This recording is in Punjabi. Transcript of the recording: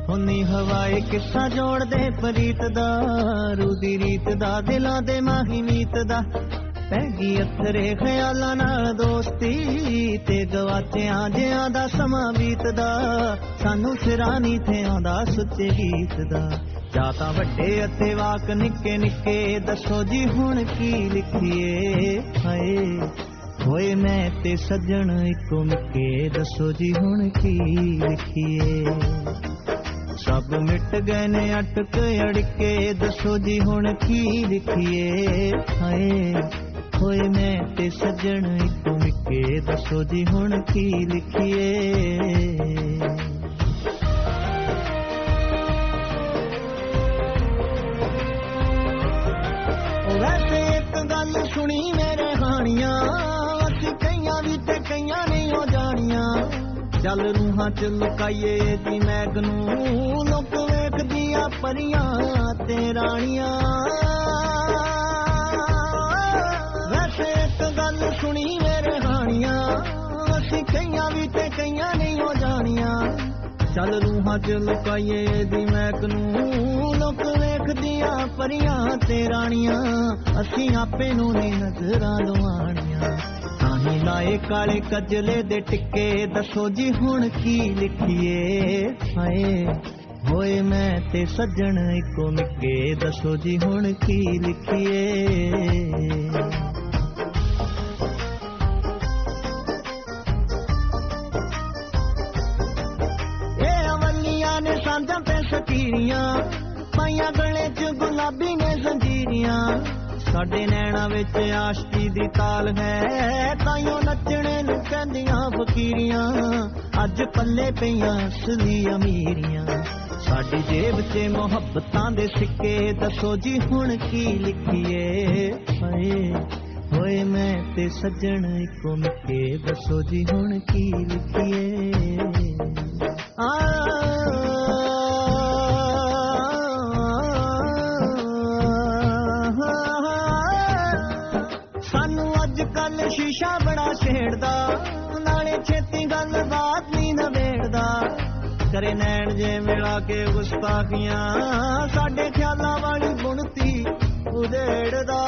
ਹੁੰਨੀ ਹਵਾਏ ਕਿੱਸਾ ਜੋੜਦੇ ਪ੍ਰੀਤ ਦਾ, ਰੂਦੀ ਰੀਤ ਦਾ ਦਿਲਾਂ ਦੇ ਮਾਹੀ ਨੀਤ ਦਾ। ਪੈ ਗਈ ਅੱਥਰੇ ਖਿਆਲਾਂ ਨਾਲ ਦੋਸਤੀ ਤੇ ਗਵਾਚਿਆਂ ਜਿਆਂ ਦਾ ਸਮਾਂ ਬੀਤਦਾ। ਸਾਨੂੰ ਸਿਰਾਂ ਨੀ ਥੇ ਆਉਂਦਾ ਸੁੱਚੇ ਗੀਤ ਦਾ। ਜਾਂ ਤਾਂ ਵੱਡੇ ਅਤੇ ਵਾਕ ਨਿੱਕੇ ਨਿੱਕੇ, ਦੱਸੋ ਜੀ ਹੁਣ ਕੀ ਲਿਖੀਏ। ਹਾਏ ਹੋਏ ਮੈਂ ਤੇ ਸੱਜਣ ਇੱਕੋ ਨਿੱਕੇ, ਦੱਸੋ ਜੀ ਹੁਣ ਕੀ ਲਿਖੀਏ। ਸਭ ਮਿਟ ਗਏ ਨੇ ਅਟਕ ਅੜਕੇ, ਦੱਸੋ ਜੀ ਹੁਣ ਕੀ ਲਿਖੀਏ। ਹਾਏ ਹੋਏ ਮੈਂ ਤੇ ਸੱਜਣ ਇੱਕੋ ਨਿੱਕੇ, ਦੱਸੋ ਜੀ ਹੁਣ ਕੀ ਲਿਖੀਏ। ਵੈਸੇ ਇੱਕ ਗੱਲ ਸੁਣੀ ਮੇਰੇ ਹਾਣੀਆਂ, ਅਸੀਂ ਕਈਆਂ ਵੀ ਤੇ ਕਈਆਂ ਨਹੀਂ ਹੋ ਜਾਣੀਆਂ। ਚੱਲ ਰੂਹਾਂ ਚ ਲੁਕਾਈਏ ਦੀ ਮੈਗ ਨੂੰ, ਲੋਕ ਵੇਖਦੀਆਂ ਪਰੀਆਂ ਤੇ ਰਾਣੀਆਂ। ਵੈਸੇ ਇੱਕ ਗੱਲ ਸੁਣੀ ਮੇਰੇ ਹਾਣੀਆਂ, ਅਸੀਂ ਕਈਆਂ ਵੀ ਤੇ ਕਈਆਂ ਨਹੀਂ ਹੋ ਜਾਣੀਆਂ। ਚੱਲ ਰੂਹਾਂ ਚ ਲੁਕਾਈਏ ਦੀ ਮੈਗ ਨੂੰ, ਲੋਕ ਵੇਖਦੀਆਂ ਪਰੀਆਂ ਤੇ ਰਾਣੀਆਂ। ਅਸੀਂ ਆਪੇ ਨੂੰ ਨੀ ਨਜ਼ਰਾਂ ਲਵਾਣੀਆਂ। ਤਾਹੀਂ ਲਾਏ ਕਾਲੇ ਕਜਲੇ ਦੇ ਟਿੱਕੇ, ਦੱਸੋ ਜੀ ਹੁਣ ਕੀ ਲਿਖੀਏ। ਹਾਏ ਹੋਏ ਮੈਂ ਤੇ ਸੱਜਣ ਇੱਕੋ ਨਿੱਕੇ, ਦੱਸੋ ਜੀ ਹੁਣ ਕੀ ਲਿਖੀਏ। ਸਾਂਝਾਂ ਤੇ ਸਕੀਰੀਆਂ ਪਾਈਆਂ, ਗਲੇ ਚ ਗੁਲਾਬੀ ਨੇ ਜ਼ੰਜੀਰੀਆਂ। ਸਾਡੇ ਨੈਣਾ ਵਿੱਚ ਆਸ਼ਕੀ ਦੀ ਤਾਲ ਹੈ, ਤਾਈਓ ਨੱਚਣੇ ਨੂੰ ਕਹਿੰਦੀਆਂ ਫਕੀਰੀਆਂ। ਅੱਜ ਪੱਲੇ ਪਈਆਂ ਅਸਲੀ ਅਮੀਰੀਆਂ, ਸਾਡੀ ਜੇਬ ਚ ਮੁਹੱਬਤਾਂ ਦੇ ਸਿੱਕੇ, ਦੱਸੋ ਜੀ ਹੁਣ ਕੀ ਲਿਖੀਏ। ਹਾਏ ਹੋਏ ਮੈਂ ਤੇ ਸੱਜਣ ਇੱਕੋ ਨਿੱਕੇ, ਦੱਸੋ ਜੀ ਹੁਣ ਕੀ ਲਿਖੀਏ। ਸਾਨੂੰ ਅੱਜ ਕੱਲ ਸ਼ੀਸ਼ਾ ਬੜਾ ਛੇੜਦਾ, ਨਾਲੇ ਛੇਤੀ ਗੱਲ ਬਾਤ ਨੀ ਨਵੇੜਦਾ। ਕਰੇ ਨੈਣ ਜੇ ਮਿਲਾ ਕੇ ਗੁਸਤਾਖੀਆਂ, ਸਾਡੇ ਖਿਆਲਾਂ ਵਾਲੀ ਬੁਣਤੀ ਉਧੇੜਦਾ।